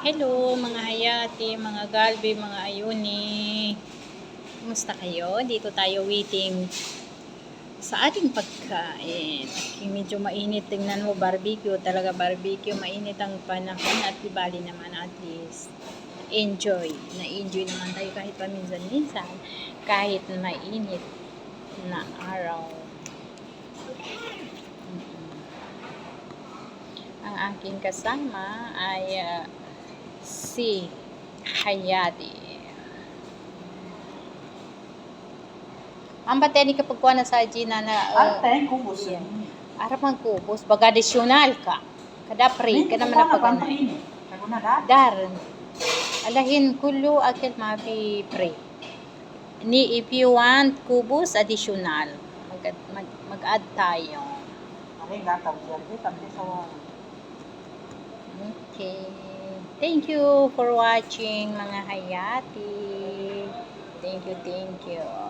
Hello mga hayati, mga galbi, mga ayuni. Kumusta kayo? Dito tayo waiting sa ating pagkain. Medyo mainit. Tingnan mo, barbecue. Talaga barbecue. Mainit ang panahon at di bali naman at least enjoy. Na-enjoy naman tayo kahit paminsan-minsan. Kahit mainit na araw. Ang aking kasama ay si Hayati. Ang bateri kapag kuha na sa Gina na Arte, kubos. yeah. Arap ang kubos, baga additional ka. Kada pre, kada man napaganay. Dar. Alahin kulo akil mapi pre. Ni if you want kubos additional, mag-add tayo. Okay. Thank you for watching mga hayati. Thank you.